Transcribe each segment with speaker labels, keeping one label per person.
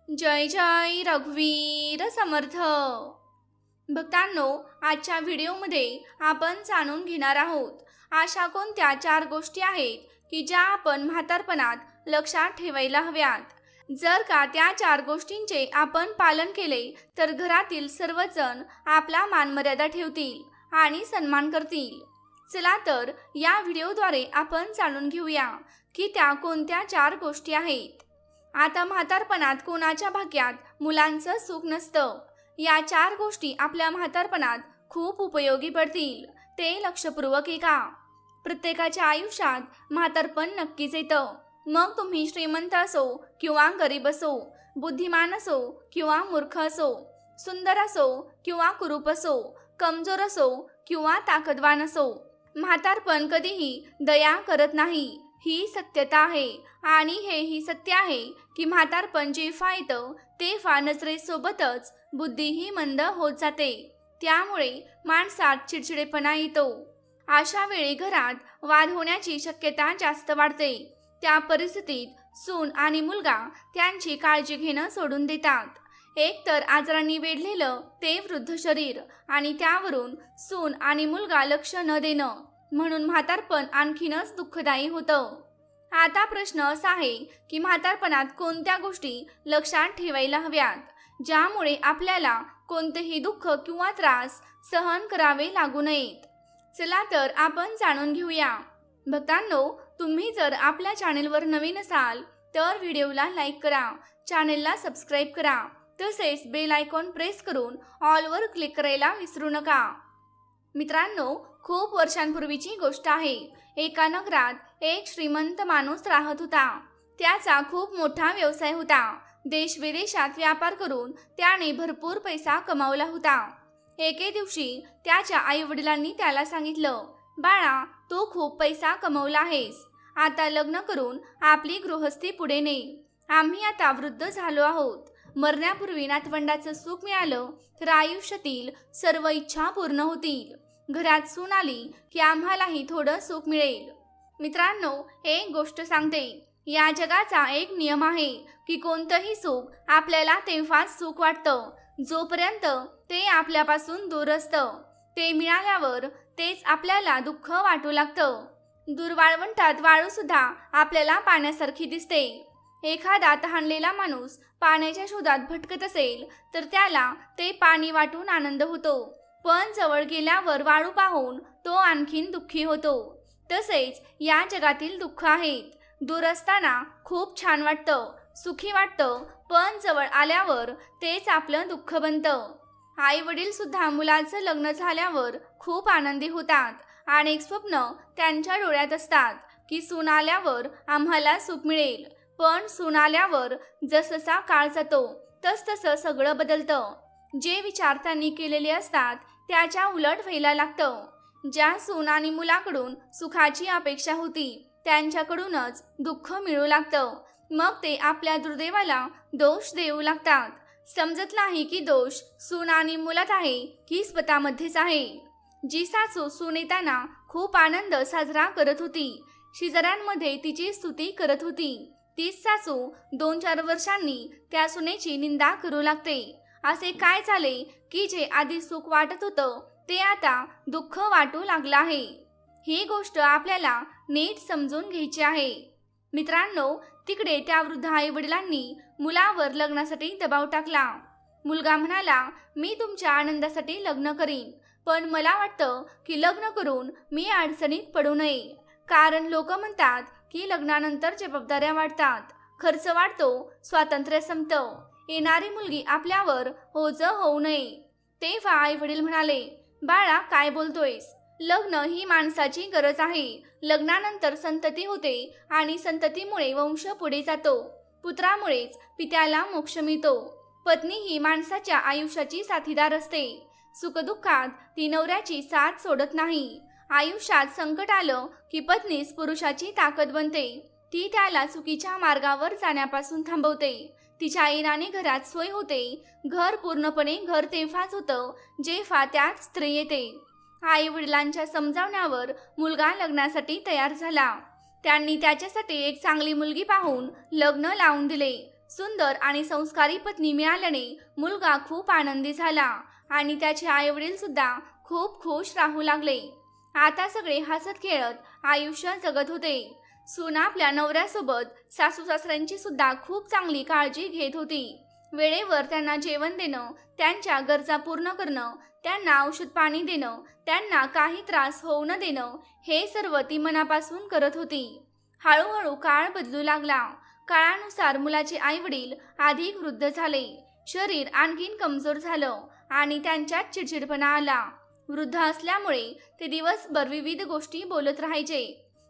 Speaker 1: जय जय रघुवीर समर्थ. भक्तांनो, आजच्या व्हिडिओमध्ये आपण जाणून घेणार आहोत अशा कोणत्या 4 गोष्टी आहेत की ज्या आपण म्हातारपणात लक्षात ठेवायला हव्यात. जर का त्या 4 गोष्टींचे आपण पालन केले तर घरातील सर्वजण आपला मानमर्यादा ठेवतील आणि सन्मान करतील. चला तर या व्हिडिओद्वारे आपण जाणून घेऊया की त्या कोणत्या 4 गोष्टी आहेत. आता म्हातारपणात कोणाच्या भाग्यात मुलांचं सुख नसतं. या 4 गोष्टी आपल्या म्हातारपणात खूप उपयोगी पडतील. ते लक्षपूर्वक ऐका. प्रत्येकाच्या आयुष्यात म्हातारपण नक्कीच येतं. मग तुम्ही श्रीमंत असो किंवा गरीब असो, बुद्धिमान असो किंवा मूर्ख असो, सुंदर असो किंवा कुरूप असो, कमजोर असो किंवा ताकदवान असो, म्हातारपण कधीही दया करत नाही. ही सत्यता आहे आणि हेही सत्य आहे की म्हातारपण जेव्हा येतं तेव्हा नजरेसोबतच बुद्धीही मंद होत जाते. त्यामुळे माणसात चिडचिडेपणा येतो. अशा वेळी घरात वाद होण्याची शक्यता जास्त वाढते. त्या परिस्थितीत सून आणि मुलगा त्यांची काळजी घेणं सोडून देतात. एक तर आजारांनी वेढलेलं ते वृद्ध शरीर आणि त्यावरून सून आणि मुलगा लक्ष न देणं, म्हणून म्हातारपण आणखीनच दुःखदायी होतं. आता प्रश्न असा आहे की म्हातारपणात कोणत्या गोष्टी लक्षात ठेवायला हव्यात ज्यामुळे आपल्याला कोणतेही दुःख किंवा त्रास सहन करावे लागू नयेत. चला तर आपण जाणून घेऊया. भक्तांनो, तुम्ही जर आपल्या चॅनेलवर नवीन असाल तर व्हिडिओला लाईक करा, चॅनेलला सबस्क्राईब करा, तसेच बेल आयकॉन प्रेस करून ऑलवर क्लिक करायला विसरू नका. मित्रांनो, खूप वर्षांपूर्वीची गोष्ट आहे. एका नगरात एक श्रीमंत माणूस राहत होता. त्याचा खूप मोठा व्यवसाय होता. देश विदेशात व्यापार करून त्याने भरपूर पैसा कमावला होता. एके दिवशी त्याच्या आईवडिलांनी त्याला सांगितलं, बाळा, तू खूप पैसा कमवला आहेस. आता लग्न करून आपली गृहस्थी पुढे ने. आम्ही आता वृद्ध झालो आहोत. मरण्यापूर्वी नातवंडाचं सुख मिळालं तर आयुष्यातील सर्व इच्छा पूर्ण होतील. घरात सून आली की आम्हालाही थोडं सुख मिळेल. मित्रांनो, एक गोष्ट सांगते. या जगाचा एक नियम आहे की कोणतंही सुख आपल्याला तेव्हाच सुख वाटतं जोपर्यंत ते आपल्यापासून दूर असतं. ते मिळाल्यावर तेच आपल्याला दुःख वाटू लागतं. दूरवाळवंटात वाळू सुद्धा आपल्याला पाण्यासारखी दिसते. एखादा तहानलेला माणूस पाण्याच्या शोधात भटकत असेल तर त्याला ते पाणी वाटून आनंद होतो, पण जवळ गेल्यावर वाळू पाहून तो आणखीन दुःखी होतो. तसेच या जगातील दुःख आहेत. दूर असताना खूप छान वाटतं, सुखी वाटतं, पण जवळ आल्यावर तेच आपलं दुःख बनतं. आई वडील सुद्धा मुलाचं लग्न झाल्यावर खूप आनंदी होतात. अनेक स्वप्न त्यांच्या डोळ्यात असतात की सून आल्यावर आम्हाला सुख मिळेल. पण सून आल्यावर जसजसा काळ जातो तसतसं सगळं बदलतं. जे विचार त्यांनी केलेले असतात त्याच्या उलट व्हायला लागतं. ज्या सून आणि मुलाकडून सुखाची अपेक्षा होती त्यांच्याकडूनच दुःख मिळू लागतं. मग ते आपल्या दुर्दैवाला दोष देऊ लागतात. समजत नाही की दोष सून आणि मुलात आहे की स्वतःमध्येच आहे. जी सासू सून येताना खूप आनंद साजरा करत होती, शेजाऱ्यांमध्ये तिची स्तुती करत होती, तीच सासू 2-4 वर्षांनी त्या सुनेची निंदा करू लागते. असे काय झाले की जे आधी सुख वाटत होतं ते आता दुःख वाटू लागलं आहे. ही गोष्ट आपल्याला नीट समजून घ्यायची आहे. मित्रांनो, तिकडे त्या वृद्ध आई वडिलांनी मुलावर लग्नासाठी दबाव टाकला. मुलगा म्हणाला, मी तुमच्या आनंदासाठी लग्न करीन, पण मला वाटतं की लग्न करून मी अडचणीत पडू नये. कारण लोक म्हणतात की लग्नानंतर जबाबदाऱ्या वाढतात, खर्च वाढतो, स्वातंत्र्य संपतं, येणारी मुलगी आपल्यावर ओझं होऊ नये. तेव्हा आई वडील म्हणाले, बाळा, काय बोलतोयस? लग्न ही माणसाची गरज आहे. लग्नानंतर संतती होते आणि संततीमुळे वंश पुढे जातो. पुत्रामुळेच पित्याला मोक्ष मिळतो. पत्नी ही माणसाच्या आयुष्याची साथीदार असते. सुखदुःखात ती नवऱ्याची साथ सोडत नाही. आयुष्यात संकट आलं की पत्नीच पुरुषाची ताकद बनते. ती त्याला चुकीच्या मार्गावर जाण्यापासून थांबवते. तिच्या येण्याने घरात सोय होते. घर पूर्णपणे घर तेव्हाच होतं जेव्हा त्यात स्त्री येते. आई वडिलांच्या समजावण्यावर मुलगा लग्नासाठी तयार झाला. त्यांनी त्याच्यासाठी एक चांगली मुलगी पाहून लग्न लावून दिले. सुंदर आणि संस्कारी पत्नी मिळाल्याने मुलगा खूप आनंदी झाला आणि त्याचे आईवडील सुद्धा खूप खुश राहू लागले. आता सगळे हसत खेळत आयुष्य जगत होते. सून आपल्या नवऱ्यासोबत सासू सासऱ्यांची सुद्धा खूप चांगली काळजी घेत होती. वेळेवर त्यांना जेवण देणं, त्यांच्या गरजा पूर्ण करणं, त्यांना औषध पाणी देणं, त्यांना काही त्रास होऊ न देणं, हे सर्व ती मनापासून करत होती. हळूहळू काळ बदलू लागला. काळानुसार मुलाचे आईवडील अधिक वृद्ध झाले. शरीर आणखीन कमजोर झालं आणि त्यांच्यात चिडचिडपणा आला. वृद्ध असल्यामुळे ते दिवसभर विविध गोष्टी बोलत राहायचे.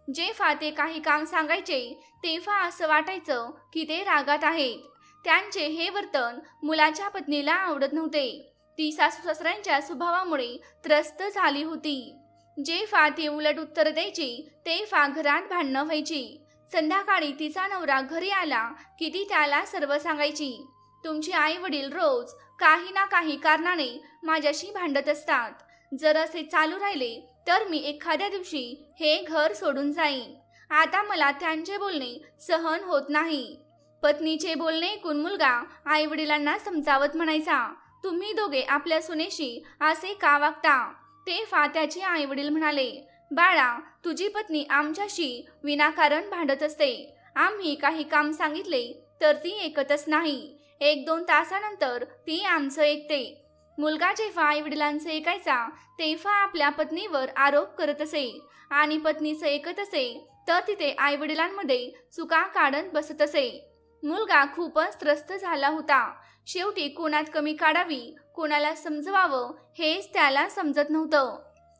Speaker 1: जेव्हा ते काही काम सांगायचे तेव्हा असं वाटायचं की ते रागात आहेत. त्यांचे हे वर्तन मुलाच्या पत्नीला आवडत नव्हते. ती सासू सासऱ्यांच्या स्वभावामुळे त्रस्त झाली होती. जेव्हा ती उलट उत्तर द्यायची तेव्हा घरात भांडणं व्हायची. संध्याकाळी तिचा नवरा घरी आला की ती त्याला सर्व सांगायची. तुमचे आई वडील रोज काही ना काही कारणाने माझ्याशी भांडत असतात. जर असे चालू राहिले तर मी एखाद्या दिवशी हे घर सोडून जाईन. आता मला त्यांचे बोलणे सहन होत नाही. पत्नीचे बोलणे ऐकून मुलगा आई वडिलांना समजावत म्हणायचा, तुम्ही दोघे आपल्या सुनेशी असे का वागता? तेव्हा त्याचे आई वडील म्हणाले, बाळा, तुझी पत्नी आमच्याशी विनाकारण भांडत असते. आम्ही काही काम सांगितले तर ती ऐकतच नाही. 1-2 तासानंतर ती आमचं ऐकते. मुलगा जेव्हा आई वडिलांचे ऐकायचा तेव्हा आपल्या पत्नीवर आरोप करत असे आणि पत्नीचं ऐकत असे तर तिथे आई वडिलांमध्ये चुका काढत बसत असे. मुलगा खूपच त्रस्त झाला होता. शेवटी कोणात कमी काढावी, कोणाला समजवावं हेच त्याला समजत नव्हतं.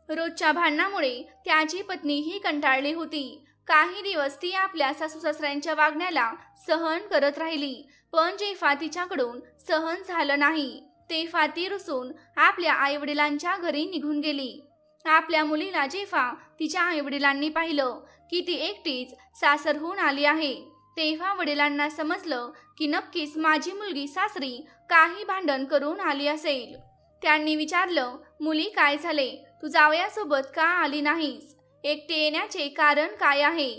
Speaker 1: रोजच्या भांडणामुळे त्याची पत्नीही कंटाळली होती. काही दिवस ती आपल्या सासू सासऱ्यांच्या वागण्याला सहन करत राहिली, पण जेव्हा तिच्याकडून सहन झालं नाही तेव्हा ती रुसून आपल्या आई वडिलांच्या घरी निघून गेली. आपल्या मुलीला जेव्हा तिच्या आई वडिलांनी पाहिलं की ती एकटीच सासरहून आली आहे तेव्हा वडिलांना समजलं की नक्कीच माझी मुलगी सासरी काही भांडण करून आली असेल. त्यांनी विचारलं, मुली काय झाले? तू जावयासोबत का आली नाहीस? एकटे येण्याचे कारण काय आहे?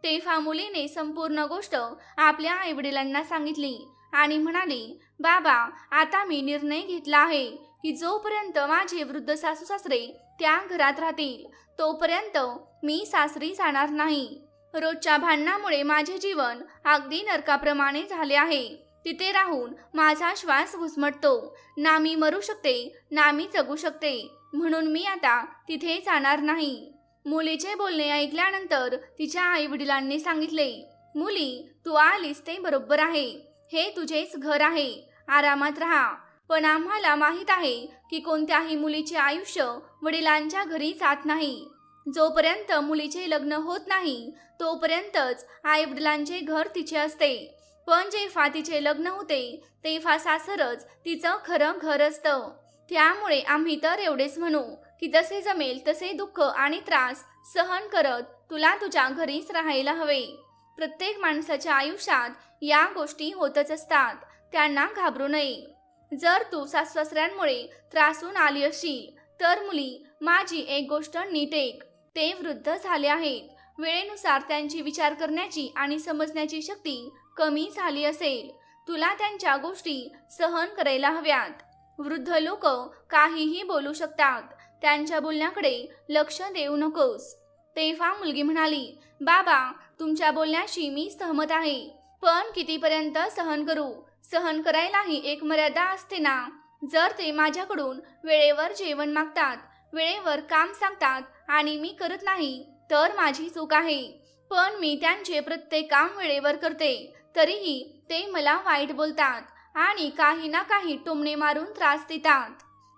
Speaker 1: तेव्हा मुलीने संपूर्ण गोष्ट आपल्या आईवडिलांना सांगितली आणि म्हणाली, बाबा, आता मी निर्णय घेतला आहे की जोपर्यंत माझे वृद्ध सासू सासरे त्या घरात राहतील तोपर्यंत मी सासरी जाणार नाही. रोजच्या भांडणामुळे माझे जीवन अगदी नरकाप्रमाणे झाले आहे. तिथे राहून माझा श्वास घुसमटतो. ना मी मरू शकते ना मी जगू शकते. म्हणून मी आता तिथे जाणार नाही. मुलीचे बोलणे ऐकल्यानंतर तिच्या आई वडिलांनी सांगितले, मुली, तू आलीस ते बरोबर आहे. हे तुझेच घर आहे. आरामात राहा. पण आम्हाला माहीत आहे की कोणत्याही मुलीचे आयुष्य वडिलांच्या घरी जात नाही. जोपर्यंत मुलीचे लग्न होत नाही तोपर्यंतच आई वडिलांचे घर तिचे असते. पण जेव्हा तिचे लग्न होते तेव्हा सासरच तिचं खरं घर असतं. त्यामुळे आम्ही तर एवढेच म्हणू की जसे जमेल तसे दुःख आणि त्रास सहन करत तुला तुझ्या घरीच राहायला हवे. प्रत्येक माणसाच्या आयुष्यात या गोष्टी होतच असतात. त्यांना घाबरू नये. जर तू सासू सासऱ्यांमुळे त्रासून आली असशील तर मुली, माझी एक गोष्ट नीट ऐक. ते वृद्ध झाले आहेत. वेळेनुसार त्यांची विचार करण्याची आणि समजण्याची शक्ती कमी झाली असेल. तुला त्यांच्या गोष्टी सहन करायला हव्यात. वृद्ध लोक काहीही बोलू शकतात. त्यांच्या बोलण्याकडे लक्ष देऊ नकोस. तेव्हा मुलगी म्हणाली, बाबा, तुमच्या बोलण्याशी मी सहमत आहे. पण कितीपर्यंत सहन करू? सहन करायलाही एक मर्यादा असते ना. जर ते माझ्याकडून वेळेवर जेवण मागतात, वेळेवर काम सांगतात आणि मी करत नाही तर माझी चूक आहे. पण मी त्यांचे प्रत्येक काम वेळेवर करते तरीही ते मला वाईट बोलतात आणि काही ना काही टोमणे मारून त्रास देतात.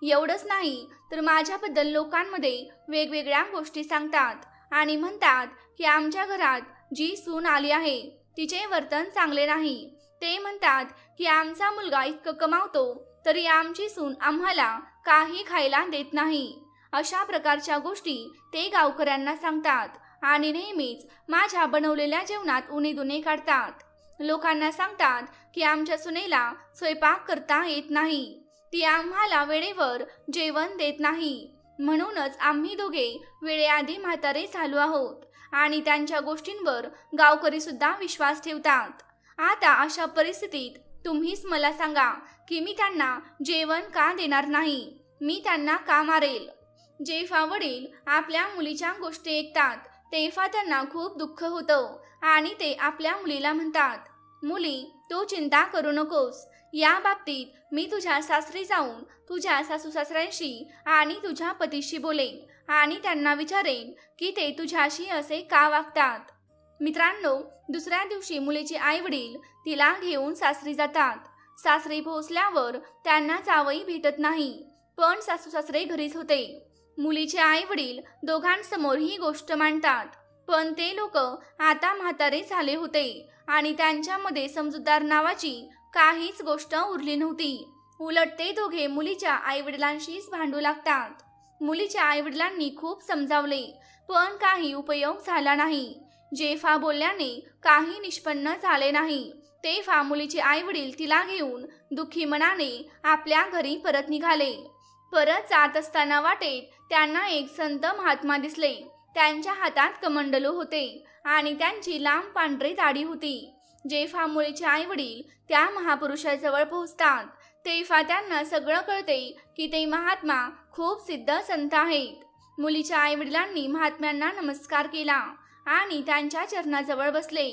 Speaker 1: एवढंच नाही तर माझ्याबद्दल लोकांमध्ये वेगवेगळ्या गोष्टी सांगतात आणि म्हणतात की आमच्या घरात जी सून आली आहे तिचे वर्तन चांगले नाही. ते म्हणतात की आमचा मुलगा इतकं कमावतो तरी आमची सून आम्हाला काही खायला देत नाही. अशा प्रकारच्या गोष्टी ते गावकऱ्यांना सांगतात आणि नेहमीच माझ्या बनवलेल्या जेवणात उणेदुणे काढतात. लोकांना सांगतात की आमच्या सुनेला स्वयंपाक करता येत नाही. ती आम्हाला वेळेवर जेवण देत नाही. म्हणूनच आम्ही दोघे वेळेआधी म्हातारे झालो आहोत आणि त्यांच्या गोष्टींवर गावकरी सुद्धा विश्वास ठेवतात. आता अशा परिस्थितीत तुम्हीच मला सांगा की मी त्यांना जेवण का देणार नाही, मी त्यांना का मारेल. जेव्हा वडील आपल्या मुलीच्या गोष्टी ऐकतात तेव्हा त्यांना खूप दुःख होतं आणि ते आपल्या मुलीला म्हणतात, मुली तू चिंता करू नकोस, या बाबतीत मी तुझ्या सासरी जाऊन तुझ्या सासू सासऱ्यांशी आणि तुझ्या पतीशी बोलेन आणि त्यांना विचारेन की ते तुझ्याशी असे का वागतात. मित्रांनो, दुसऱ्या दिवशी मुलीचे आई वडील तिला घेऊन सासरी जातात. सासरी पोहोचल्यावर त्यांना जावई भेटत नाही, पण सासू सासरे घरीच होते. मुलीचे आई वडील दोघांसमोर ही गोष्ट मांडतात, पण ते लोक आता म्हातारे झाले होते आणि त्यांच्यामध्ये समजूतदार नावाची काहीच गोष्ट उरली नव्हती. उलट ते दोघे मुलीच्या आईवडिलांशीच भांडू लागतात. मुलीच्या आईवडिलांनी खूप समजावले, पण काही उपयोग झाला नाही. जेव्हा बोलल्याने काही निष्पन्न झाले नाही तेव्हा मुलीचे आईवडील तिला घेऊन दुःखी मनाने आपल्या घरी परत निघाले. परत जात असताना वाटेत त्यांना एक संत महात्मा दिसले. त्यांच्या हातात कमंडलू होते आणि त्यांची लांब पांढरी दाढी होती. जेव्हा मुलीचे आई वडील त्या महापुरुषाजवळ पोहोचतात तेव्हा त्यांना सगळं कळते की ते महात्मा खूप सिद्ध संत आहेत. मुलीच्या आई वडिलांनी महात्म्यांना नमस्कार केला आणि त्यांच्या चरणाजवळ बसले.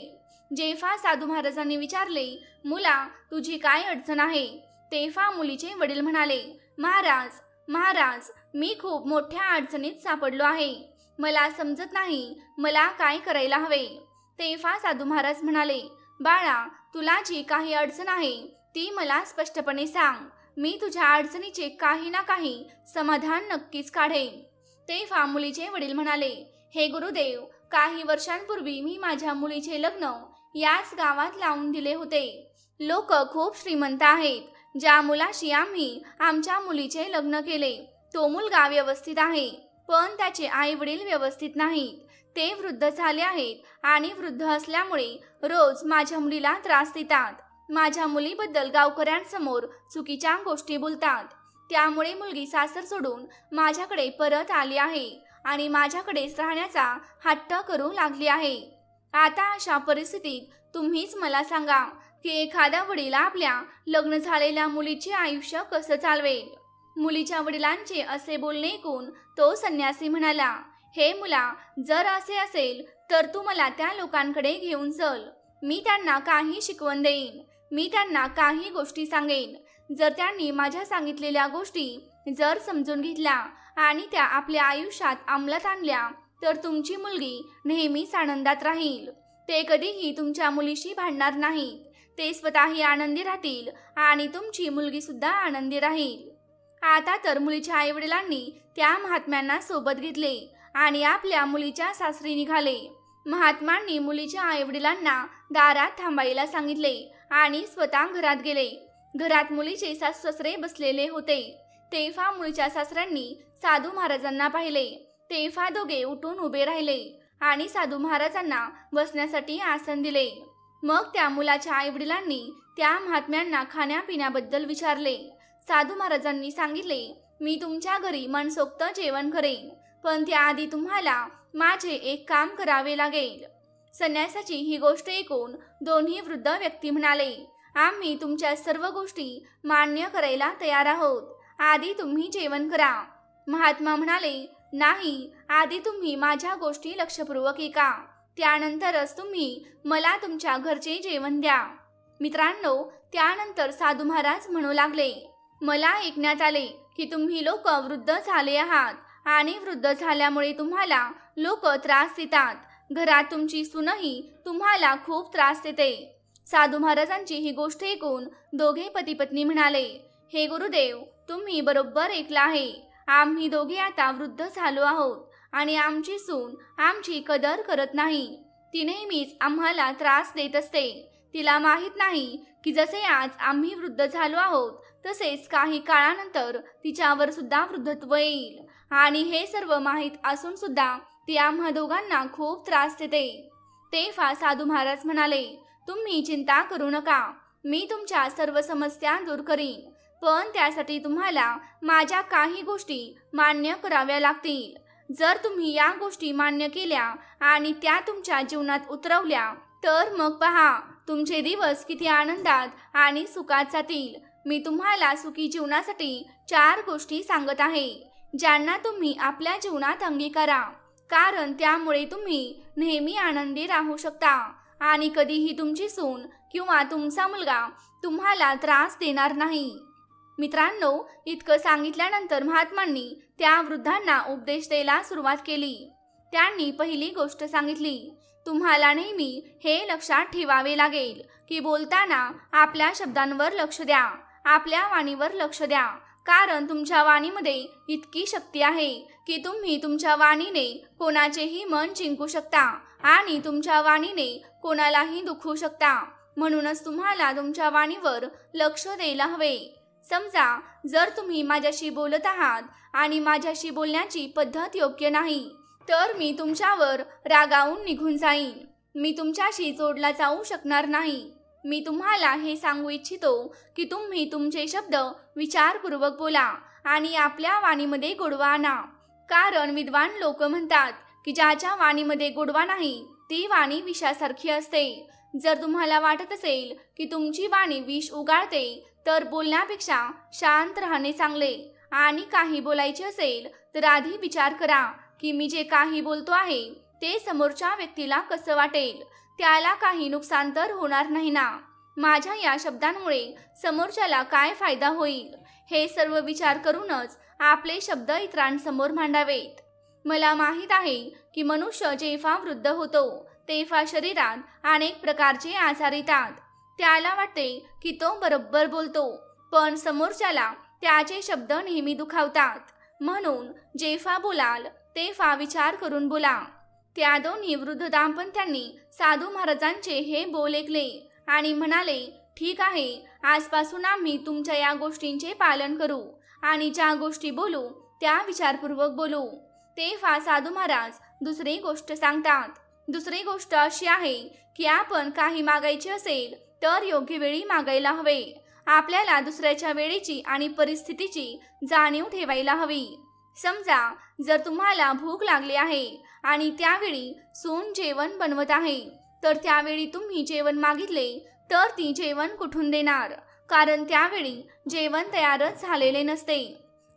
Speaker 1: जेव्हा साधू महाराजांनी विचारले, मुला तुझी काय अडचण आहे, तेव्हा मुलीचे वडील म्हणाले, महाराज महाराज मी खूप मोठ्या अडचणीत सापडलो आहे, मला समजत नाही मला काय करायला हवे. तेव्हा साधू महाराज म्हणाले, बाळा तुला जी काही अडचण आहे ती मला स्पष्टपणे सांग, मी तुझ्या अडचणीचे काही ना काही समाधान नक्कीच काढेन. तेव्हा मुलीचे वडील म्हणाले, हे गुरुदेव, काही वर्षांपूर्वी मी माझ्या मुलीचे लग्न याच गावात लावून दिले होते. लोक खूप श्रीमंत आहेत. ज्या मुलाशी आम्ही आमच्या मुलीचे लग्न केले तो मुलगा व्यवस्थित आहे, पण त्याचे आई वडील व्यवस्थित नाहीत. ते वृद्ध झाले आहेत आणि वृद्ध असल्यामुळे रोज माझ्या मुलीला त्रास देतात. माझ्या मुलीबद्दल गावकऱ्यांसमोर चुकीच्या गोष्टी बोलतात. त्यामुळे मुलगी सासर सोडून माझ्याकडे परत आली आहे आणि माझ्याकडेच राहण्याचा हट्ट करू लागली आहे. आता अशा परिस्थितीत तुम्हीच मला सांगा की एखादा वडील आपल्या लग्न झालेल्या मुलीचे आयुष्य कसं चालवेल. मुलीच्या वडिलांचे असे बोलणे ऐकून तो संन्यासी म्हणाला, हे मुला, जर असे असेल तर तू मला त्या लोकांकडे घेऊन चल. मी त्यांना काही शिकवण देईन, मी त्यांना काही गोष्टी सांगेन. जर त्यांनी माझ्या सांगितलेल्या गोष्टी जर समजून घेतल्या आणि त्या आपल्या आयुष्यात अंमलात आणल्या तर तुमची मुलगी नेहमीच आनंदात राहील. ते कधीही तुमच्या मुलीशी भांडणार नाहीत. ते स्वतःही आनंदी राहतील आणि तुमची मुलगी सुद्धा आनंदी राहील. आता तर मुलीच्या आईवडिलांनी त्या महात्म्यांना सोबत घेतले आणि आपल्या मुलीच्या सासरी निघाले. महात्मांनी मुलीच्या आईवडिलांना दारात थांबायला सांगितले आणि स्वतः घरात गेले. घरात मुलीचे सासू सासरे बसलेले होते. तेव्हा मुलीच्या सासऱ्यांनी साधू महाराजांना पाहिले. तेव्हा दोघे उठून उभे राहिले आणि साधू महाराजांना बसण्यासाठी आसन दिले. मग त्या मुलाच्या आईवडिलांनी त्या महात्म्यांना खाण्यापिण्याबद्दल विचारले. साधू महाराजांनी सांगितले, मी तुमच्या घरी मनसोक्त जेवण करेन, पण त्याआधी तुम्हाला माझे एक काम करावे लागेल. संन्यासाची ही गोष्ट ऐकून दोन्ही वृद्ध व्यक्ती म्हणाले, आम्ही तुमच्या सर्व गोष्टी मान्य करायला तयार आहोत, आधी तुम्ही जेवण करा. महात्मा म्हणाले, नाही, आधी तुम्ही माझ्या गोष्टी लक्षपूर्वक ऐका, त्यानंतरच तुम्ही मला तुमच्या घरचे जेवण द्या. मित्रांनो, त्यानंतर साधू महाराज म्हणू लागले, मला ऐकण्यात आले की तुम्ही लोक वृद्ध झाले आहात आणि वृद्ध झाल्यामुळे तुम्हाला लोक त्रास देतात. घरात तुमची सूनही तुम्हाला खूप त्रास देते. साधू महाराजांची ही गोष्ट ऐकून दोघे पती पत्नी म्हणाले, हे गुरुदेव, तुम्ही बरोबर ऐकलं आहे. आम्ही दोघे आता वृद्ध झालो आहोत आणि आमची सून आमची कदर करत नाही. ती नेहमीच आम्हाला त्रास देत असते. तिला माहीत नाही की जसे आज आम्ही वृद्ध झालो आहोत तसेच काही काळानंतर तिच्यावर सुद्धा वृद्धत्व येईल आणि हे सर्व माहीत असून सुद्धा ती आम्हा दोघांना खूप त्रास देते. तेव्हा साधू महाराज म्हणाले, तुम्ही चिंता करू नका, मी तुमच्या सर्व समस्या दूर करीन, पण त्यासाठी तुम्हाला माझ्या काही गोष्टी मान्य कराव्या लागतील. जर तुम्ही या गोष्टी मान्य केल्या आणि त्या तुमच्या जीवनात उतरवल्या तर मग पहा तुमचे दिवस किती आनंदात आणि सुखात जातील. मी तुम्हाला सुखी जीवनासाठी 4 गोष्टी सांगत आहे, ज्यांना तुम्ही आपल्या जीवनात अंगीकारा. कारण त्यामुळे तुम्ही नेहमी आनंदी राहू शकता आणि कधीही तुमची सून किंवा तुमचा मुलगा तुम्हाला त्रास देणार नाही. मित्रांनो, इतकं सांगितल्यानंतर महात्मांनी त्या वृद्धांना उपदेश द्यायला सुरुवात केली. त्यांनी पहिली गोष्ट सांगितली, तुम्हाला नेहमी हे लक्षात ठेवावे लागेल की बोलताना आपल्या शब्दांवर लक्ष द्या, आपल्या वाणीवर लक्ष द्या. कारण तुमच्या वाणीमध्ये इतकी शक्ती आहे की तुम्ही तुमच्या वाणीने कोणाचेही मन जिंकू शकता आणि तुमच्या वाणीने कोणालाही दुखवू शकता. म्हणूनच तुम्हाला तुमच्या वाणीवर लक्ष द्यायला हवे. समजा जर तुम्ही माझ्याशी बोलत आहात आणि माझ्याशी बोलण्याची पद्धत योग्य नाही, तर मी तुमच्यावर रागावून निघून जाईन. मी तुमच्याशी जोडला जाऊ शकणार नाही. मी तुम्हाला हे सांगू इच्छितो की तुम्ही तुमचे शब्द विचारपूर्वक बोला आणि आपल्या वाणीमध्ये गोडवा आणा. कारण विद्वान लोक म्हणतात की ज्याच्या वाणीमध्ये गोडवा नाही ती वाणी विषासारखी असते. जर तुम्हाला वाटत असेल की तुमची वाणी विष उगाळते, तर बोलण्यापेक्षा शांत राहणे चांगले. आणि काही बोलायचे असेल तर आधी विचार करा की मी जे काही बोलतो आहे ते समोरच्या व्यक्तीला कसं वाटेल, त्याला काही नुकसान तर होणार नाही ना. माझ्या या शब्दांमुळे समोरच्याला काय फायदा होईल, हे सर्व विचार करूनच आपले शब्द इतरांसमोर मांडावेत. मला माहीत आहे की मनुष्य जेव्हा वृद्ध होतो तेव्हा शरीरात अनेक प्रकारचे आजार येतात. त्याला वाटते की तो बरोबर बोलतो, पण समोरच्याला त्याचे शब्द नेहमी दुखावतात. म्हणून जेव्हा बोलाल तेव्हा विचार करून बोला. त्या दोन्ही वृद्ध दाम्पत्यांनी साधू महाराजांचे हे बोल ऐकले आणि म्हणाले, ठीक आहे, आजपासून आम्ही तुमच्या या गोष्टींचे पालन करू आणि ज्या गोष्टी बोलू त्या विचारपूर्वक बोलू. तेव्हा साधू महाराज दुसरी गोष्ट सांगतात. दुसरी गोष्ट अशी आहे की आपण काही मागायचे असेल तर योग्य वेळी मागायला हवे. आपल्याला दुसऱ्याच्या वेळेची आणि परिस्थितीची जाणीव ठेवायला हवी. समजा जर तुम्हाला भूक लागली आहे आणि त्यावेळी सून जेवण बनवत आहे, तर त्यावेळी तुम्ही जेवण मागितले तर ती जेवण कुठून देणार? कारण त्यावेळी जेवण तयारच झालेले नसते.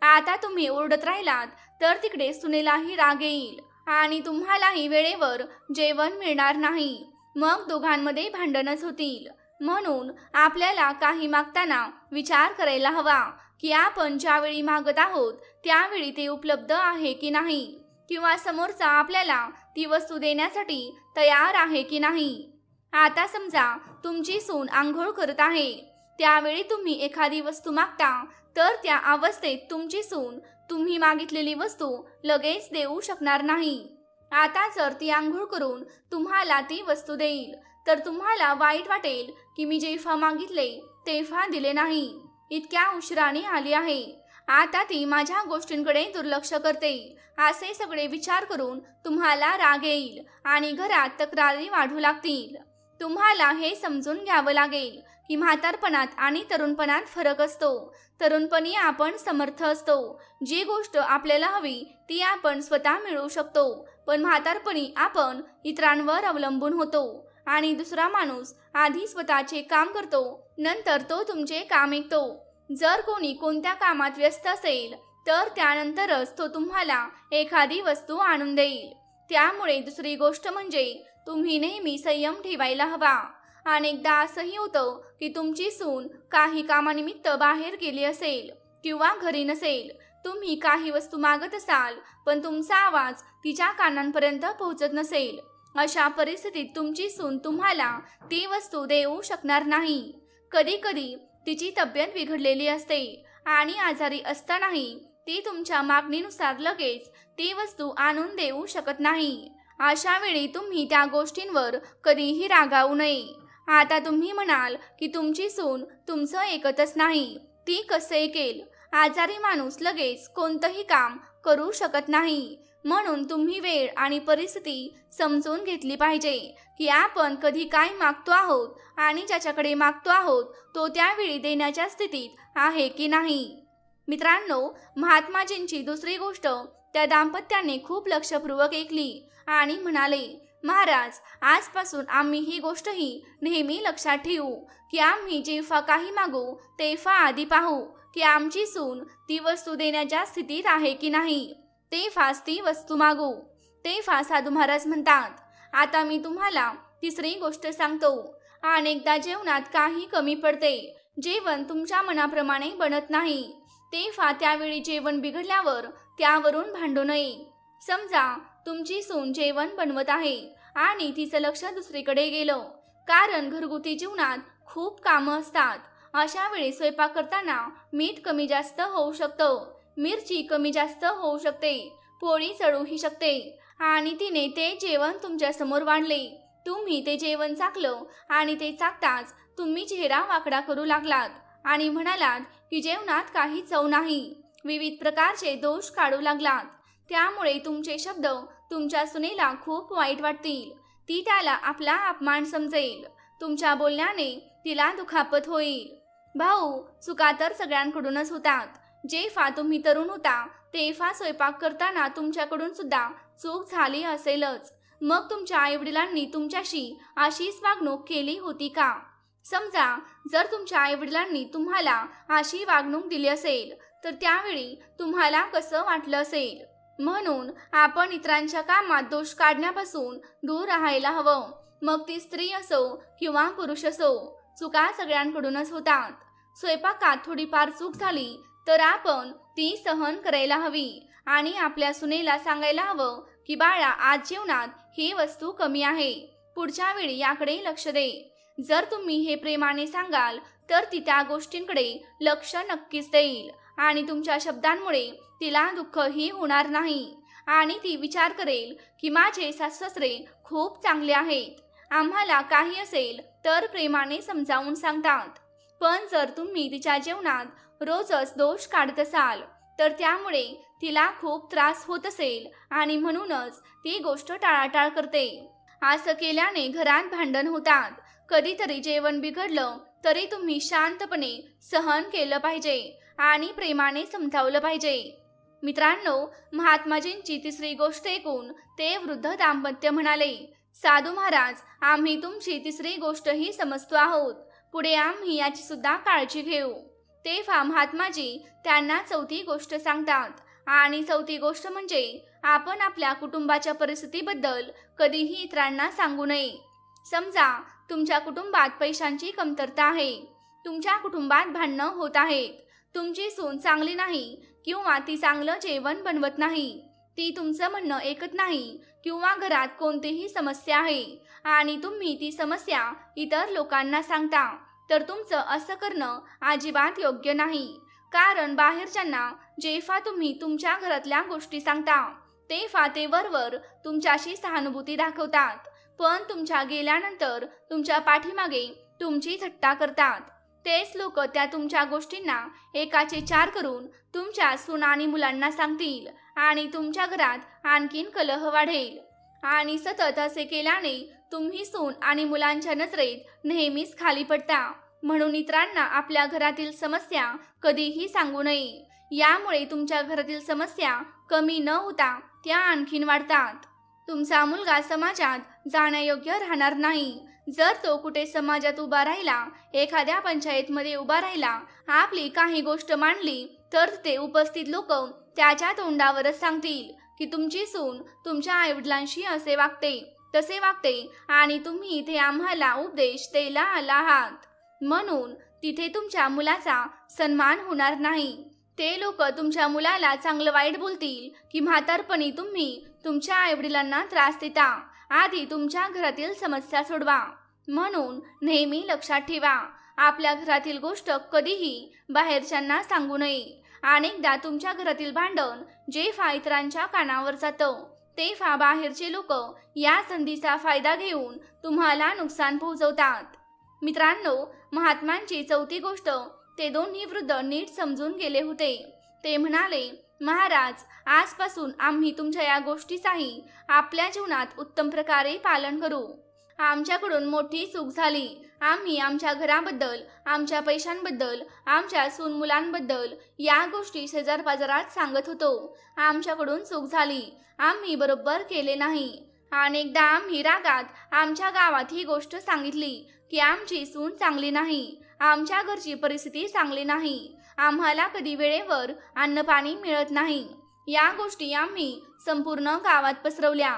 Speaker 1: आता तुम्ही ओरडत राहिलात तर तिकडे सुनेलाही राग येईल आणि तुम्हालाही वेळेवर जेवण मिळणार नाही. मग दोघांमध्ये भांडणच होतील. म्हणून आपल्याला काही मागताना विचार करायला हवा की आपण ज्यावेळी मागत आहोत त्यावेळी ते उपलब्ध आहे की नाही, किंवा समोरचा आपल्याला ती वस्तू देण्यासाठी तयार आहे की नाही. आता समजा तुमची सून आंघोळ करत आहे, त्यावेळी तुम्ही एखादी वस्तू मागता, तर त्या अवस्थेत तुमची सून तुम्ही मागितलेली वस्तू लगेच देऊ शकणार नाही. आता जर ती आंघोळ करून तुम्हाला ती वस्तू देईल तर तुम्हाला वाईट वाटेल की मी जेव्हा मागितले तेव्हा दिले नाही, इतक्या उशिराने आली आहे, आता ती माझ्या गोष्टींकडे दुर्लक्ष करते, असे सगळे विचार करून तुम्हाला राग येईल आणि घरात तक्रारी वाढू लागतील. तुम्हाला हे समजून घ्यावं लागेल की म्हातारपणात आणि तरुणपणात फरक असतो. तरुणपणी आपण समर्थ असतो, जी गोष्ट आपल्याला हवी ती आपण स्वतः मिळवू शकतो, पण म्हातारपणी आपण इतरांवर अवलंबून होतो आणि दुसरा माणूस आधी स्वतःचे काम करतो, नंतर तो तुमचे काम ऐकतो. जर कोणी कोणत्या कामात व्यस्त असेल तर त्यानंतरच तो तुम्हाला एखादी वस्तू आणून देईल. त्यामुळे दुसरी गोष्ट म्हणजे तुम्ही नेहमी संयम ठेवायला हवा. अनेकदा असंही होतं की तुमची सून काही कामानिमित्त बाहेर गेली असेल किंवा घरी नसेल. तुम्ही काही वस्तू मागत असाल पण तुमचा आवाज तिच्या कानांपर्यंत पोहोचत नसेल. अशा परिस्थितीत तुमची सून तुम्हाला ती वस्तू देऊ शकणार नाही. कधी कधी तिची तब्येत बिघडलेली असते आणि आजारी असतानाही ती तुमच्या मागणीनुसार लगेच ती वस्तू आणून देऊ शकत नाही. अशा वेळी तुम्ही त्या गोष्टींवर कधीही रागावू नये. आता तुम्ही म्हणाल की तुमची सून तुमचं ऐकतच नाही, ती कसं ऐकेल? आजारी माणूस लगेच कोणतंही काम करू शकत नाही. म्हणून तुम्ही वेळ आणि परिस्थिती समजून घेतली पाहिजे की आपण कधी काय मागतो आहोत आणि ज्याच्याकडे मागतो आहोत तो त्यावेळी देण्याच्या स्थितीत आहे की नाही. मित्रांनो, महात्माजींची दुसरी गोष्ट त्या दाम्पत्याने खूप लक्षपूर्वक ऐकली आणि म्हणाले, महाराज, आजपासून आम्ही ही गोष्टही नेहमी लक्षात ठेवू की आम्ही जेव्हा काही मागू तेव्हा आधी पाहू की आमची सून ती वस्तू देण्याच्या स्थितीत आहे की नाही, तेव्हाच ती वस्तू मागू. तेव्हा साधू महाराज म्हणतात, आता मी तुम्हाला तिसरी गोष्ट सांगतो. अनेकदा जेवणात काही कमी पडते, जेवण तुमच्या मनाप्रमाणे बनत नाही, तेव्हा त्यावेळी जेवण बिघडल्यावर त्यावरून भांडू नये. समजा तुमची सून जेवण बनवत आहे आणि तिचं लक्ष दुसरीकडे गेलं, कारण घरगुती जीवनात खूप कामं असतात. अशा वेळी स्वयंपाक करताना मीठ कमी जास्त होऊ शकतं, मिरची कमी जास्त होऊ शकते, पोळी चढूही शकते आणि तिने ते जेवण तुमच्या समोर वाढले. तुम्ही ते जेवण चाखलं आणि ते चाखताच तुम्ही चेहरा वाकडा करू लागलात आणि म्हणालात की जेवणात काही चव नाही, विविध प्रकारचे दोष काढू लागलात. त्यामुळे तुमचे शब्द तुमच्या सुनेला खूप वाईट वाटतील. ती त्याला आपला अपमान समजेल. तुमच्या बोलण्याने तिला दुखापत होईल. भाऊ, चुका तर सगळ्यांकडूनच होतात. जेव्हा तुम्ही तरुण होता तेव्हा स्वयंपाक करताना तुमच्याकडून सुद्धा चूक झाली असेलच. मग तुमच्या आईवडिलांनी तुमच्याशी अशीच वागणूक केली होती का? समजा जर तुमच्या आईवडिलांनी तुम्हाला अशी वागणूक दिली असेल तर त्यावेळी तुम्हाला कसं वाटलं असेल? म्हणून आपण इतरांच्या कामात दोष काढण्यापासून दूर राहायला हवं. मग ती स्त्री असो किंवा पुरुष असो, चुका सगळ्यांकडूनच होतात. स्वयंपाकात थोडीफार चूक झाली तर आपण ती सहन करायला हवी आणि आपल्या सुनेला सांगायला हवं की बाळा, आज जेवणात ही वस्तू कमी आहे, पुढच्या वेळी याकडे लक्ष दे. जर तुम्ही हे प्रेमाने सांगाल तर ती त्या गोष्टींकडे लक्ष नक्कीच देईल आणि तुमच्या शब्दांमुळे तिला दुःखही होणार नाही आणि ती विचार करेल की माझे सासू-सासरे खूप चांगले आहेत, आम्हाला काही असेल तर प्रेमाने समजावून सांगतात. पण जर तुम्ही तिच्या जेवणात रोजच दोष काढत असाल तर त्यामुळे तिला खूप त्रास होत असेल आणि म्हणूनच ती गोष्ट टाळाटाळ करते. असं केल्याने घरात भांडण होतात. कधीतरी जेवण बिघडलं तरी तुम्ही शांतपणे सहन केलं पाहिजे आणि प्रेमाने समजावलं पाहिजे. मित्रांनो, महात्माजींची तिसरी गोष्ट ऐकून ते वृद्ध दाम्पत्य म्हणाले, साधू महाराज, आम्ही तुमची तिसरी गोष्टही समजतो आहोत, पुढे आम्ही याची सुद्धा काळजी घेऊ. तेव्हा महात्माजी त्यांना चौथी गोष्ट सांगतात आणि चौथी गोष्ट म्हणजे आपण आपल्या कुटुंबाच्या परिस्थितीबद्दल कधीही इतरांना सांगू नये. समजा तुमच्या कुटुंबात पैशांची कमतरता आहे, तुमच्या कुटुंबात भांडणं होत आहेत, तुमची सून चांगली नाही किंवा ती चांगलं जेवण बनवत नाही, ती तुमचं म्हणणं ऐकत नाही किंवा घरात कोणतीही समस्या आहे आणि तुम्ही ती समस्या इतर लोकांना सांगता, तर तुमचं असं करणं अजिबात योग्य नाही. कारण बाहेरच्यांना जेव्हा तुम्ही तुमच्या घरातल्या गोष्टी सांगता तेव्हा ते वरवर तुमच्याशी सहानुभूती दाखवतात, पण तुमच्या गेल्यानंतर तुमच्या पाठीमागे तुमची थट्टा करतात. तेच लोक त्या तुमच्या गोष्टींना एकाचे 4 करून तुमच्या सून आणि मुलांना सांगतील आणि तुमच्या घरात आणखीन कलह वाढेल. आणि सतत असे केल्याने तुम्ही सून आणि मुलांच्या नजरेत नेहमीच खाली पडता. म्हणून इतरांना आपल्या घरातील समस्या कधीही सांगू नये. यामुळे तुमच्या घरातील समस्या कमी न होता त्या आणखीन वाढतात. तुमचा मुलगा समाजात जाण्यायोग्य राहणार नाही. जर तो कुठे समाजात उभा राहिला, एखाद्या पंचायतमध्ये उभा राहिला, आपली काही गोष्ट मांडली तर ते उपस्थित लोक त्याच्या तोंडावरच सांगतील की तुमची सून तुमच्या आईवडिलांशी असे वागते, तसे वागते आणि तुम्ही इथे आम्हाला उपदेश द्यायला आला आहात. म्हणून तिथे तुमच्या मुलाचा सन्मान होणार नाही. ते लोक तुमच्या मुलाला चांगलं वाईट बोलतील की म्हातारपणी तुम्ही तुमच्या आईवडिलांना त्रास देता. आधी तुमच्या घरातील समस्या सोडवा. म्हणून नेहमी लक्षात ठेवा, आपल्या घरातील गोष्ट कधीही बाहेरच्यांना सांगू नये. अनेकदा तुमच्या घरातील भांडण जेव्हा इतरांच्या कानावर जातं तेव्हा बाहेरचे लोक या संधीचा फायदा घेऊन तुम्हाला नुकसान पोहोचवतात. मित्रांनो, महात्मांची चौथी गोष्ट ते दोन्ही वृद्ध नीट समजून गेले होते. ते म्हणाले, महाराज, आजपासून आम्ही तुमच्या या गोष्टीचाही आपल्या जीवनात उत्तम प्रकारे पालन करू. आमच्याकडून मोठी चूक झाली. आम्ही आमच्या घराबद्दल, आमच्या पैशांबद्दल, आमच्या सून मुलांबद्दल या गोष्टी शेजारपाजारात सांगत होतो. आमच्याकडून चूक झाली, आम्ही बरोबर केले नाही अनेकदा आम्ही रागात आमच्या गावात ही गोष्ट सांगितली की आमची सून चांगली नाही, आमच्या घरची परिस्थिती चांगली नाही, आम्हाला कधी वेळेवर अन्न पाणी मिळत नाही. या गोष्टी आम्ही संपूर्ण गावात पसरवल्या.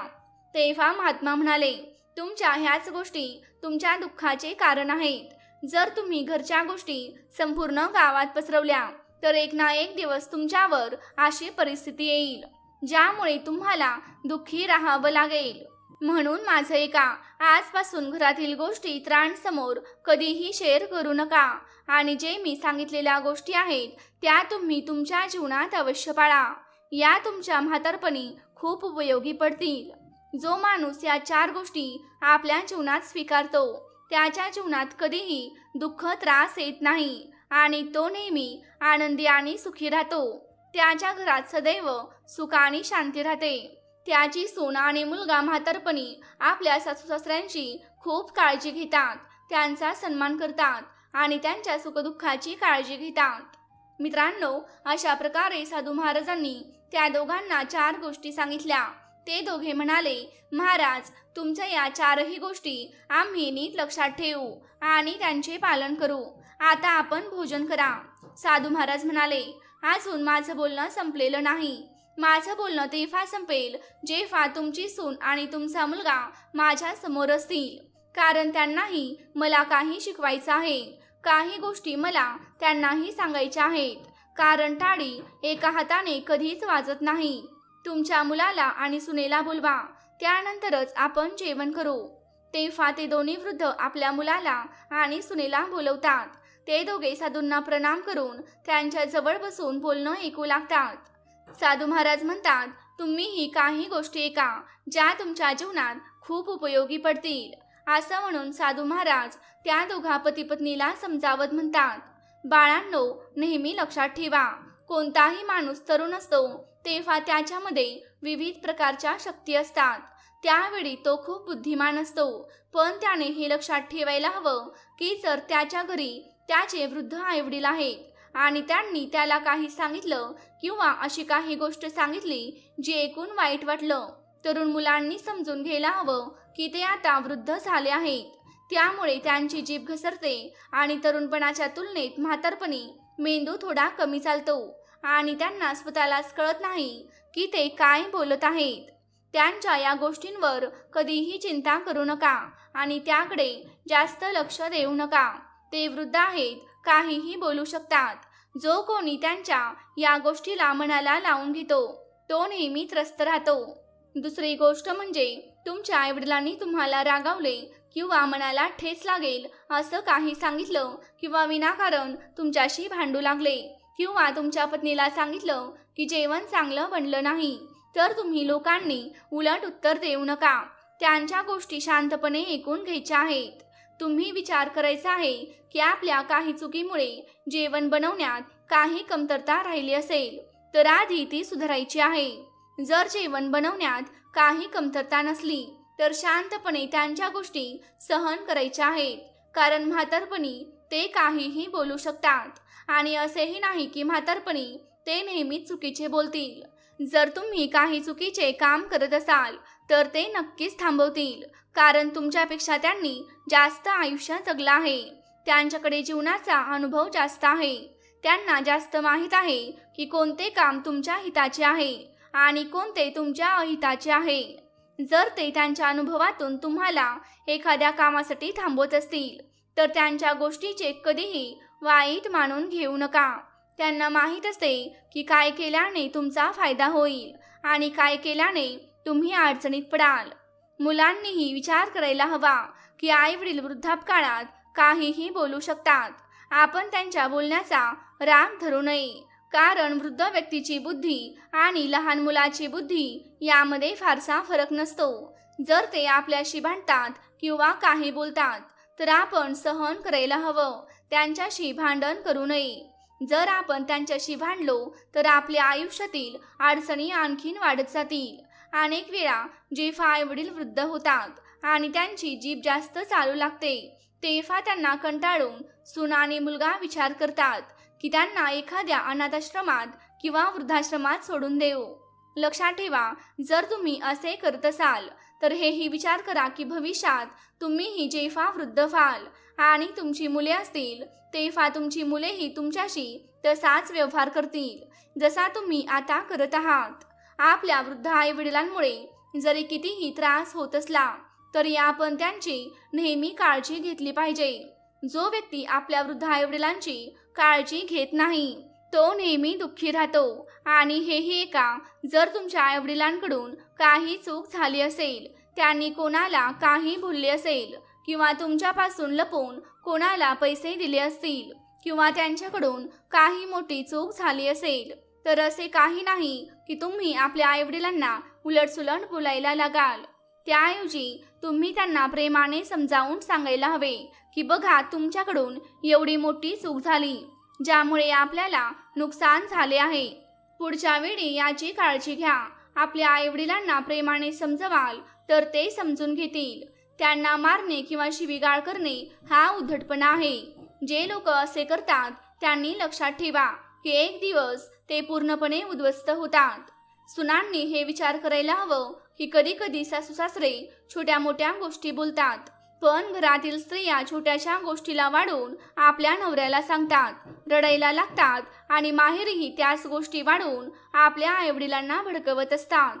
Speaker 1: तेव्हा महात्मा म्हणाले, तुमच्या ह्याच गोष्टी तुमच्या दुःखाचे कारण आहेत. जर तुम्ही घरच्या गोष्टी संपूर्ण गावात पसरवल्या तर एक ना एक दिवस तुमच्यावर अशी परिस्थिती येईल ज्यामुळे तुम्हाला दुःखी राहावं लागेल. म्हणून माझं ऐका, आजपासून घरातील गोष्टी इतरांसमोर कधीही शेअर करू नका आणि जे मी सांगितलेल्या गोष्टी आहेत त्या तुम्ही तुमच्या जीवनात अवश्य पाळा. या तुमच्या म्हातारपणी खूप उपयोगी पडतील. जो माणूस या 4 गोष्टी आपल्या जीवनात स्वीकारतो त्याच्या जीवनात कधीही दुःख त्रास येत नाही आणि तो नेहमी आनंदी आणि सुखी राहतो. त्याच्या घरात सदैव सुख आणि शांती राहते. त्याची सून आणि मुलगा म्हातारपणी आपल्या सासूसासऱ्यांची खूप काळजी घेतात, त्यांचा सन्मान करतात आणि त्यांच्या सुखदुःखाची काळजी घेतात. मित्रांनो, अशा प्रकारे साधू महाराजांनी त्या दोघांना 4 गोष्टी सांगितल्या. ते दोघे म्हणाले, महाराज, तुमच्या या 4ही गोष्टी आम्ही नीट लक्षात ठेवू आणि त्यांचे पालन करू. आता आपण भोजन करा. साधू महाराज म्हणाले, अजून माझं बोलणं संपलेलं नाही. माझं बोलणं तेव्हा संपेल जेव्हा तुमची सून आणि तुमचा मुलगा माझ्या समोर असतील, कारण त्यांनाही मला काही शिकवायचं आहे. काही गोष्टी मला त्यांनाही सांगायच्या आहेत, कारण टाळी एका हाताने कधीच वाजत नाही. तुमच्या मुलाला आणि सुनेला बोलवा, त्यानंतरच आपण जेवण करू. तेव्हा ते दोन्ही वृद्ध आपल्या मुलाला आणि सुनेला बोलवतात. ते दोघे साधूंना प्रणाम करून त्यांच्या जवळ बसून बोलणं ऐकू लागतात. साधू महाराज म्हणतात, तुम्हीही काही गोष्टी ऐका ज्या तुमच्या जीवनात खूप उपयोगी पडतील. असं म्हणून साधू महाराज त्या दोघा पती पत्नीला समजावत म्हणतात, बाळांनो, नेहमी लक्षात ठेवा, कोणताही माणूस तरुण असतो तेव्हा त्याच्यामध्ये विविध प्रकारच्या शक्ती असतात. त्यावेळी तो खूप बुद्धिमान असतो, पण त्याने हे लक्षात ठेवायला हवं की जर त्याच्या घरी त्याचे वृद्ध आईवडील आहेत आणि त्यांनी त्याला काही सांगितलं किंवा अशी काही गोष्ट सांगितली जी ऐकून वाईट वाटलं, तरुण मुलांनी समजून घ्यायला हवं की ते आता वृद्ध झाले आहेत. त्यामुळे त्यांची जीभ घसरते आणि तरुणपणाच्या तुलनेत म्हातारपणी मेंदू थोडा कमी चालतो आणि त्यांना स्वतःलाच कळत नाही की ते काय बोलत आहेत. त्यांच्या या गोष्टींवर कधीही चिंता करू नका आणि त्याकडे जास्त लक्ष देऊ नका. ते वृद्ध आहेत, काहीही बोलू शकतात. जो कोणी त्यांच्या या गोष्टीला मनाला लावून घेतो तो नेहमी त्रस्त राहतो. दुसरी गोष्ट म्हणजे तुमच्या आईवडिलांनी तुम्हाला रागावले किंवा मनाला ठेच लागेल असं काही सांगितलं किंवा विनाकारण तुमच्याशी भांडू लागले किंवा तुमच्या पत्नीला सांगितलं की जेवण चांगलं बनलं नाही, तर तुम्ही लोकांनी उलट उत्तर देऊ नका. त्यांच्या गोष्टी शांतपणे ऐकून घ्यायच्या आहेत. तुम्ही विचार करायचा आहे की आपल्या काही चुकीमुळे जेवण बनवण्यात काही कमतरता राहिली असेल तर आधी ती सुधारायची आहे. जर जेवण बनवण्यात काही कमतरता नसली तर शांतपणे त्यांच्या गोष्टी सहन करायच्या आहेत, कारण म्हातारपणी ते काहीही बोलू शकतात आणि असेही नाही की म्हातारपणी ते नेहमीच चुकीचे बोलतील. जर तुम्ही काही चुकीचे काम करत असाल तर ते नक्कीच थांबवतील, कारण तुमच्यापेक्षा त्यांनी जास्त आयुष्य जगलं आहे. त्यांच्याकडे जीवनाचा अनुभव जास्त आहे. त्यांना जास्त माहीत आहे की कोणते काम तुमच्या हिताचे आहे आणि कोणते तुमच्या अहिताचे आहे. जर ते त्यांच्या अनुभवातून तुम्हाला एखाद्या कामासाठी थांबवत असतील तर त्यांच्या गोष्टीचे कधीही वाईट मानून घेऊ नका. त्यांना माहीत असते की काय केल्याने तुमचा फायदा होईल आणि काय केल्याने तुम्ही अडचणीत पडाल. मुलांनीही विचार करायला हवा की आईवडील वृद्धापकाळात काहीही बोलू शकतात. आपण त्यांच्या बोलण्याचा राग धरू नये, कारण वृद्ध व्यक्तीची बुद्धी आणि लहान मुलाची बुद्धी यामध्ये फारसा फरक नसतो. जर ते आपल्याशी भांडतात किंवा काही बोलतात तर आपण सहन करायला हवं, त्यांच्याशी भांडण करू नये. जर आपण त्यांच्याशी भांडलो तर आपल्या आयुष्यातील अडचणी आणखीन वाढत जातील. अनेक वेळा जेव्हा आईवडील वृद्ध होतात आणि त्यांची जीभ जास्त चालू लागते तेव्हा त्यांना कंटाळून सून आणि मुलगा विचार करतात की त्यांना एखाद्या अनाथाश्रमात किंवा वृद्धाश्रमात सोडून देऊ. लक्षात ठेवा, जर तुम्ही असे करत असाल तर हेही विचार करा की भविष्यात तुम्हीही जेव्हा वृद्ध व्हाल आणि तुमची मुले असतील तेव्हा तुमची मुलेही तुमच्याशी तसाच व्यवहार करतील जसा तुम्ही आता करत आहात. आपल्या वृद्ध आई वडिलांमुळे जरी कितीही त्रास होत असला तरी आपण त्यांची नेहमी काळजी घेतली पाहिजे. जो व्यक्ती आपल्या वृद्ध आई वडिलांची काळजी घेत नाही तो नेहमी दुःखी राहतो. आणि हेही एका जर तुमच्या आई वडिलांकडून काही चूक झाली असेल, त्यांनी कोणाला काही बोलले असेल किंवा तुमच्यापासून लपवून कोणाला पैसे दिले असतील किंवा त्यांच्याकडून काही मोठी चूक झाली असेल तर असे काही नाही की तुम्ही आपल्या आईवडिलांना उलटसुलट बोलायला लागाल. त्याऐवजी तुम्ही त्यांना प्रेमाने समजावून सांगायला हवे की बघा तुमच्याकडून एवढी मोठी चूक झाली ज्यामुळे आपल्याला नुकसान झाले आहे. पुढच्या वेळी याची काळजी घ्या. आपल्या आईवडिलांना प्रेमाने समजवाल तर ते समजून घेतील. त्यांना मारणे किंवा शिवीगाळ करणे हा उद्धटपणा आहे. जे लोक असे करतात त्यांनी लक्षात ठेवा की एक दिवस ते पूर्णपणे उद्ध्वस्त होतात. सुनांनी हे विचार करायला हवं की कधी कधी सासू सासरे छोट्या मोठ्या गोष्टी बोलतात पण घरातील स्त्रिया छोट्याशा गोष्टीला वाढवून आपल्या नवऱ्याला सांगतात, रडायला लागतात आणि माहेरही त्याच गोष्टी वाढवून आपल्या आईवडिलांना भडकवत असतात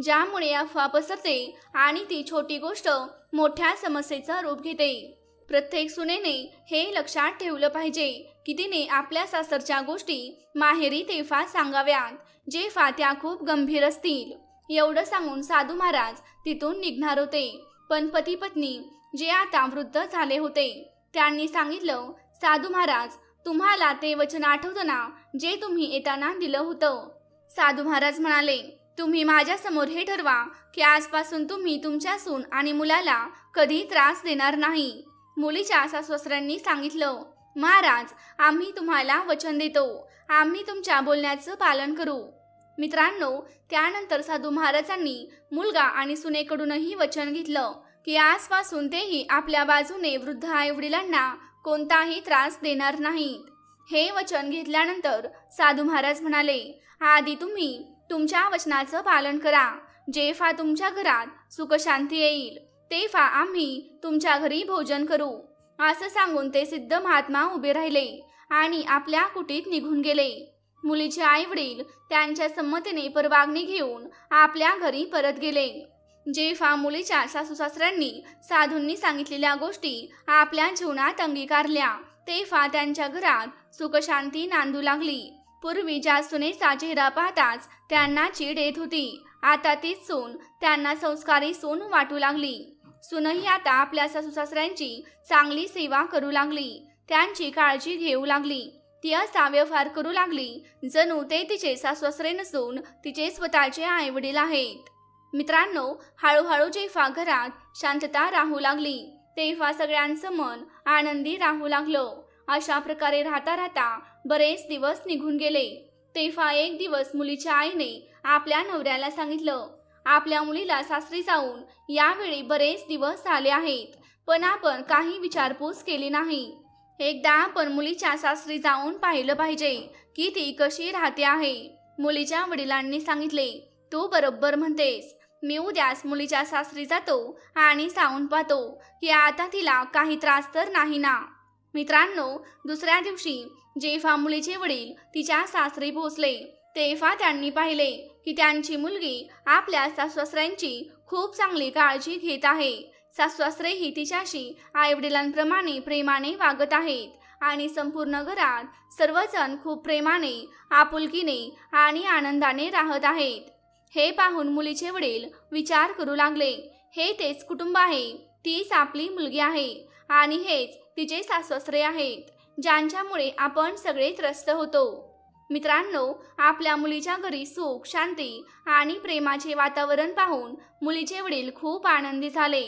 Speaker 1: ज्यामुळे अफवा पसरते आणि ती छोटी गोष्ट मोठ्या समस्येचं रूप घेते. प्रत्येक सुनेने हे लक्षात ठेवलं पाहिजे की तिने आपल्या सासरच्या गोष्टी माहेरी तेव्हा सांगाव्यात जेव्हा त्या खूप गंभीर असतील. एवढं सांगून साधू महाराज तिथून निघणार होते पण पती पत्नी जे आता वृद्ध झाले होते त्यांनी सांगितलं, साधू महाराज तुम्हाला ते वचन आठवतं ना जे तुम्ही येताना दिलं होतं. साधू महाराज म्हणाले, तुम्ही माझ्यासमोर हे ठरवा की आजपासून तुम्ही तुमच्या सून आणि मुलाला कधी त्रास देणार नाही. मुलीच्या सासू-सासऱ्यांनी सांगितलं, महाराज आम्ही तुम्हाला वचन देतो, आम्ही तुमच्या बोलण्याचं पालन करू. मित्रांनो, त्यानंतर साधू महाराजांनी मुलगा आणि सुनेकडूनही वचन घेतलं की आजपासून तेही आपल्या बाजूने वृद्ध आईवडिलांना कोणताही त्रास देणार नाहीत. हे वचन घेतल्यानंतर साधू महाराज म्हणाले, आधी तुम्ही तुमच्या वचनाचं पालन करा. जेव्हा तुमच्या घरात सुखशांती येईल तेव्हा आम्ही तुमच्या घरी भोजन करू. असं सांगून ते सिद्ध महात्मा उभे राहिले आणि आपल्या कुटीत निघून गेले. मुलीचे आईवडील त्यांच्या संमतीने परवानगी घेऊन आपल्या घरी परत गेले. जेव्हा मुलीच्या सासू सासऱ्यांनी साधूंनी सांगितलेल्या गोष्टी आपल्या जीवनात अंगीकारल्या तेव्हा त्यांच्या घरात सुखशांती नांदू लागली. पूर्वी ज्या सुनेचा चेहरा पाहताच त्यांना चीड येत होती, आता तीच सून त्यांना संस्कारी सून वाटू लागली. सूनही आता आपल्या सासू सासऱ्यांची चांगली सेवा करू लागली, त्यांची काळजी घेऊ लागली. ती असा व्यवहार करू लागली जणू ते तिचे सासू सासरे नसून तिचे स्वतःचे आईवडील आहेत. मित्रांनो, हळूहळू जेव्हा घरात शांतता राहू लागली तेव्हा सगळ्यांचं मन आनंदी राहू लागलं. अशा प्रकारे राहता राहता बरेच दिवस निघून गेले. तेव्हा एक दिवस मुलीच्या आईने आपल्या नवऱ्याला सांगितलं, आपल्या मुलीला सासरी जाऊन यावेळी बरेच दिवस आले आहेत पण आपण काही विचारपूस केली नाही. एकदा आपण मुलीच्या सासरी जाऊन पाहिलं पाहिजे की ती कशी राहते आहे. मुलीच्या वडिलांनी सांगितले, तू बरोबर म्हणतेस, मी उद्याच मुलीच्या सासरी जातो आणि जाऊन पाहतो की आता तिला काही त्रास तर नाही ना. मित्रांनो, दुसऱ्या दिवशी जेव्हा मुलीचे वडील तिच्या सासरी पोहोचले तेव्हा त्यांनी पाहिले की त्यांची मुलगी आपल्या सासू-सासऱ्यांची खूप चांगली काळजी घेत आहे. सासू-सासरेही तिच्याशी आईवडिलांप्रमाणे प्रेमाने वागत आहेत आणि संपूर्ण घरात सर्वजण खूप प्रेमाने, आपुलकीने आणि आनंदाने राहत आहेत. हे पाहून मुलीचे वडील विचार करू लागले, हे तेच कुटुंब आहे, तीच आपली मुलगी आहे आणि हेच तिचे सासू-सासरे आहेत ज्यांच्यामुळे आपण सगळे त्रस्त होतो. मित्रांनो, आपल्या मुलीच्या घरी सुख, शांती आणि प्रेमाचे वातावरण पाहून मुलीचे वडील खूप आनंदी झाले.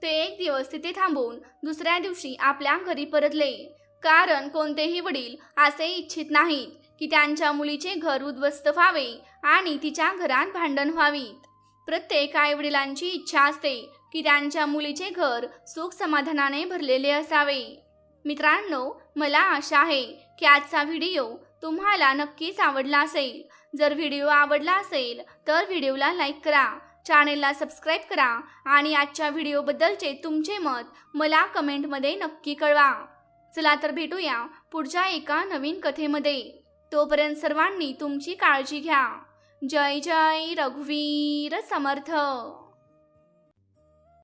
Speaker 1: ते एक दिवस तिथे थांबून दुसऱ्या दिवशी आपल्या घरी परतले. कारण कोणतेही वडील असे इच्छित नाहीत की त्यांच्या मुलीचे घर उद्ध्वस्त व्हावे आणि तिच्या घरात भांडण व्हावीत. प्रत्येक आईवडिलांची इच्छा असते की त्यांच्या मुलीचे घर सुख समाधानाने भरलेले असावे. मित्रांनो, मला आशा आहे की आजचा व्हिडिओ तुम्हाला नक्कीच आवडला असेल. जर व्हिडिओ आवडला असेल तर व्हिडिओला लाईक करा, चॅनेलला सबस्क्राईब करा आणि आजच्या व्हिडिओबद्दलचे तुमचे मत मला कमेंटमध्ये नक्की कळवा. चला तर भेटूया पुढच्या एका नवीन कथेमध्ये. तोपर्यंत सर्वांनी तुमची काळजी घ्या. जय जय रघुवीर समर्थ.